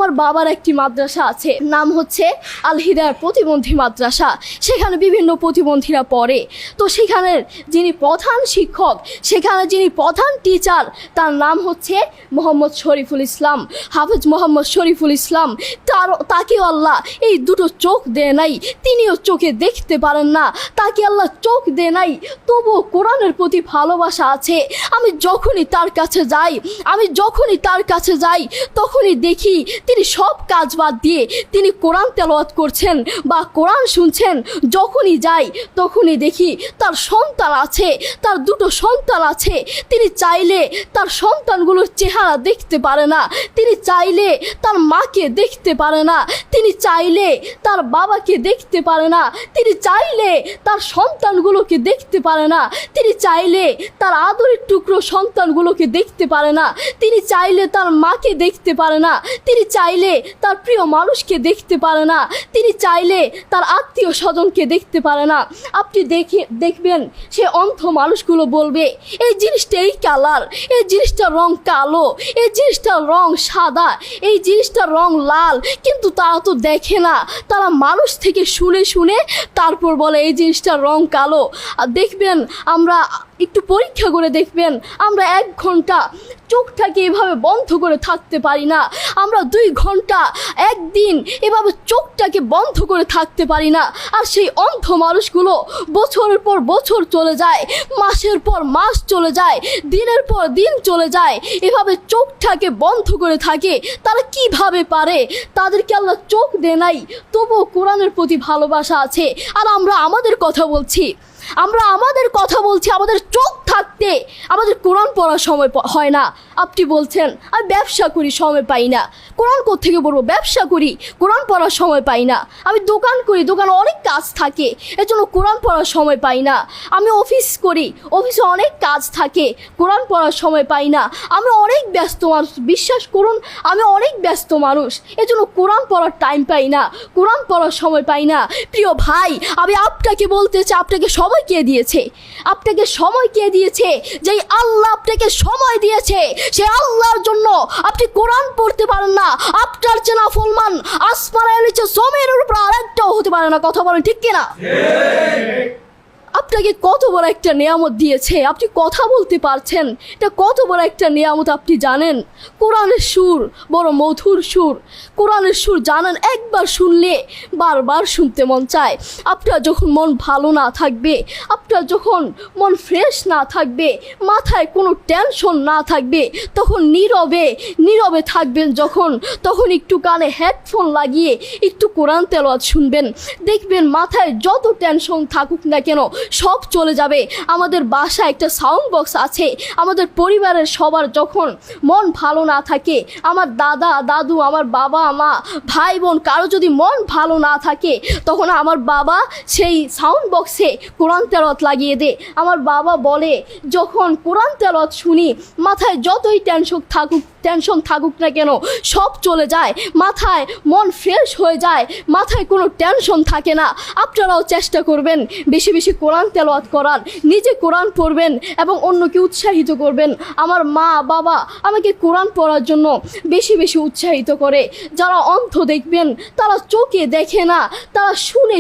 আমার বাবার একটি মাদ্রাসা আছে, নাম হচ্ছে আল হিদায়া প্রতিবন্ধী মাদ্রাসা। সেখানে বিভিন্ন প্রতিবন্ধীরা পড়ে। তো সেখানের যিনি প্রধান শিক্ষক, সেখানে যিনি প্রধান টিচার, তার নাম হচ্ছে মোহাম্মদ শরীফুল ইসলাম, হাফেজ মোহাম্মদ শরীফুল ইসলাম। তাকেও আল্লাহ এই দুটো চোখ দেয় নাই, তিনিও চোখে দেখতে পারেন না। তাকে আল্লাহ চোখ দেয় নাই, তবুও কোরআনের প্রতি ভালোবাসা আছে। আমি যখনই তার কাছে যাই তখনই দেখি তিনি সব কাজ বাদ দিয়ে তিনি কোরআন তেলাওয়াত করছেন বা কোরআন শুনছেন। যখনই যাই তখনই দেখি তার সন্তান আছে, তার দুটো সন্তান আছে। তিনি চাইলে তার সন্তানগুলোর চেহারা দেখতে পারে না, তিনি চাইলে তার মাকে দেখতে পারে না, তিনি চাইলে তার বাবাকে দেখতে পারে না, তিনি চাইলে তার সন্তানগুলোকে দেখতে পারে না, তিনি চাইলে তার আদরের টুকরো সন্তানগুলোকে দেখতে পারে না, তিনি চাইলে তার মাকে দেখতে পারে না, তিনি চাইলে তার প্রিয় মানুষকে দেখতে পারে না, তিনি চাইলে তার আত্মীয় স্বজনকে দেখতে পারে না। আপনি দেখবেন সে অন্ধ মানুষগুলো বলবে এই জিনিসটা এই কালার, এই জিনিসটার রং কালো, এই জিনিসটার রং সাদা, এই জিনিসটার রং লাল, কিন্তু তারা তো দেখে না। তারা মানুষ থেকে শুনে তারপর বলে এই জিনিসটার রং কালো। আর দেখবেন আমরা একটু পরীক্ষা করে দেখবেন, আমরা 1 ঘন্টা চোখটাকে এভাবে বন্ধ করে থাকতে পারি না, আমরা 2 ঘন্টা একদিন এভাবে চোখটাকে বন্ধ করে থাকতে পারি না। আর সেই অন্ধ মানুষগুলো বছরের পর বছর চলে যায়, মাসের পর মাস চলে যায়, দিনের পর দিন চলে যায়, এভাবে চোখটাকে বন্ধ করে থাকে। তারা কিভাবে পারে? তাদেরকে আল্লাহ চোখ দেয় নাই, তবুও কোরআনের প্রতি ভালোবাসা আছে। আর আমরা আমাদের কথা বলছি, আমাদের চোখ থাকতে আমাদের কোরআন পড়ার সময় হয় না। আপনি বলছেন আমি ব্যবসা করি, সময় পাই না। কোরআন কোত্থেকে পড়বো? ব্যবসা করি, কোরআন পড়ার সময় পাই না। আমি দোকান করি, দোকানে অনেক কাজ থাকে, এজন্য কোরআন পড়ার সময় পাই না। আমি অফিস করি, অফিসে অনেক কাজ থাকে, কোরআন পড়ার সময় পাই না। আমি অনেক ব্যস্ত মানুষ, বিশ্বাস করুন আমি অনেক ব্যস্ত মানুষ, এজন্য কোরআন পড়ার টাইম পাই না, কোরআন পড়ার সময় পাই না। প্রিয় ভাই, আমি আপনাকে বলতে চাই, আপনাকে সময় কে দিয়েছে? যে আল্লাহ আপনাকে সময় দিয়েছে, সে আল্লাহর জন্য আপনি কোরআন পড়তে পারেন না। আপনার চেনা ফলমান আসমানের নিচে জমিনের উপর আরেকটাও হতে পারে না। কথা বলেন ঠিক কিনা? আপনাকে কত বড় একটা নিয়ামত দিয়েছে, আপনি কথা বলতে পারছেন, এটা কত বড় একটা নিয়ামত আপনি জানেন? কোরআনের সুর বড় মধুর সুর, কোরআনের সুর জানেন, একবার শুনলে বারবার শুনতে মন চায়। আপনার যখন মন ভালো না থাকবে, আপনার যখন মন ফ্রেশ না থাকবে, মাথায় কোনো টেনশন না থাকবে, তখন নীরবে থাকবেন তখন একটু কানে হেডফোন লাগিয়ে একটু কোরআন তেলাওয়াত শুনবেন। দেখবেন মাথায় যত টেনশন থাকুক না কেন সব চলে যাবে। আমাদের বাসায় একটা সাউন্ড বক্স আছে। আমাদের পরিবারের সবার যখন মন ভালো না থাকে, আমার দাদা দাদু, আমার বাবা মা, ভাই বোন, কারো যদি মন ভালো না থাকে, তখন আমার বাবা সেই সাউন্ড বক্সে কোরআন তেলাওয়াত লাগিয়ে দেয়। আমার বাবা বলে যখন কোরআন তেলাওয়াত শুনি, মাথায় যতই টেনশন থাকুক না কেন সব চলে যায়, মাথায় মন ফ্রেশ হয়ে যায়, মাথায় কোনো টেনশন থাকে না। আপনারাও চেষ্টা করবেন বেশি বেশি কোরআন তেলাওয়াত করার, নিজে কোরআন পড়বেন এবং অন্যকে উৎসাহিত করবেন। আমার মা বাবা আমাকে কোরআন পড়ার জন্য বেশি বেশি উৎসাহিত করে। যারা অন্ধ দেখবেন তারা চোখে দেখে না, তারা শুনে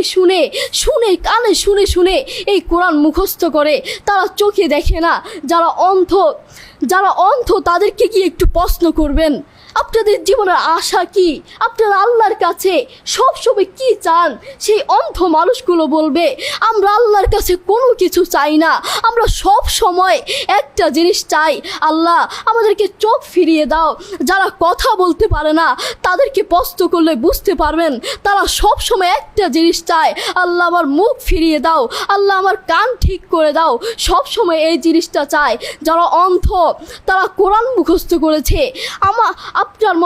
কানে শুনে এই কোরআন মুখস্থ করে, তারা চোখে দেখে না। যারা অন্ধ তাদেরকে কি একটু প্রশ্ন করবেন আপনাদের জীবনের আশা কি, আপনারা আল্লাহর কাছে সবসময় কি চান? সেই অন্ধ মানুষগুলো বলবে আমরা আল্লাহর কাছে কোনো কিছু চাই না, আমরা সব সময় একটা জিনিস চাই, আল্লাহ আমাদেরকে চোখ ফিরিয়ে দাও। যারা কথা বলতে পারে না তাদেরকে প্রশ্ন করলে বুঝতে পারবেন, তারা সব সময় একটা জিনিস চায়, আল্লাহ আমার মুখ ফিরিয়ে দাও, আল্লাহ আমার কান ঠিক করে দাও, সব সময় এই জিনিসটা চায়। যারা অন্ধ তারা কোরআন মুখস্থ করেছে। আপনার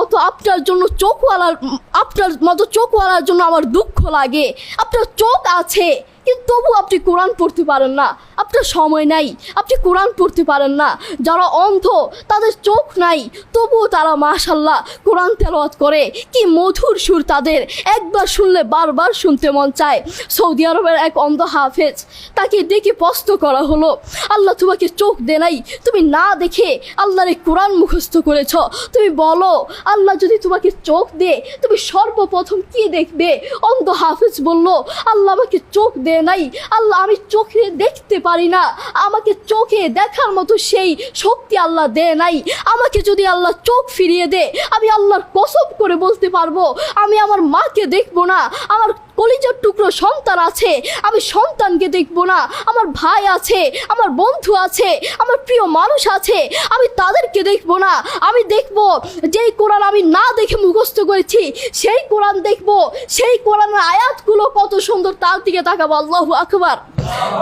মতো চোখওয়ালার জন্য আমার দুঃখ লাগে। আপনার চোখ আছে কিন্তু তবু আপনি কোরআন পড়তে পারেন না, আপনার সময় নাই, আপনি কোরআন পড়তে পারেন না। যারা অন্ধ, তাদের চোখ নাই, তবুও তারা মাশাল্লাহ কোরআন তেলাওয়াত করে। কি মধুর সুর তাদের, একবার শুনলে বারবার শুনতে মন চায়। সৌদি আরবের এক অন্ধ হাফেজ, তাকে ডেকে প্রশ্ন করা হলো, আল্লাহ তোমাকে চোখ দে নাই, তুমি না দেখে আল্লাহর এই কোরআন মুখস্থ করেছ, তুমি বলো আল্লাহ যদি তোমাকে চোখ দে তুমি সর্বপ্রথম কি দেখবে? অন্ধ হাফেজ বলল, আল্লাহ আমাকে চোখ দে নাই, আল্লাহ আমি চোখে দেখতে পারি না, আমাকে চোখে দেখার মতো সেই শক্তি আল্লাহ দে নাই। আমাকে যদি আল্লাহ চোখ ফিরিয়ে দে, আমি আল্লাহর কসম করে বলতে পারবো আমি আমার মাকে দেখবো না, আমার কলিজার টুকরো সন্তান আছে আমি সন্তানকে দেখবো না, আমার ভাই আছে, আমার বন্ধু আছে, আমার প্রিয় মানুষ আছে আমি তাদেরকে দেখবো না। আমি দেখবো যেই কোরআন আমি না দেখে মুখস্থ করেছি সেই কোরআন দেখবো, সেই কোরআনের আয়াতগুলো কত সুন্দর, তার দিকে তাকাবো। আল্লাহু আকবার।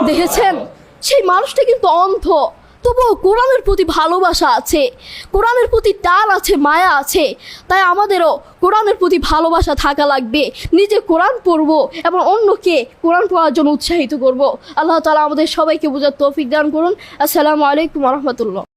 দেখেছেন, সেই মানুষটা কিন্তু অন্ধ, তবুও কোরআনের প্রতি ভালোবাসা আছে, কোরআনের প্রতি টান আছে, মায়া আছে। তাই আমাদেরও কোরআনের প্রতি ভালোবাসা থাকা লাগবে, নিজে কোরআন পড়বো এবং অন্যকে কোরআন পড়ার জন্য উৎসাহিত করব। আল্লাহ তাআলা আমাদের সবাইকে বোঝার তৌফিক দান করুন। আসসালামু আলাইকুম ওয়া রাহমাতুল্লাহ।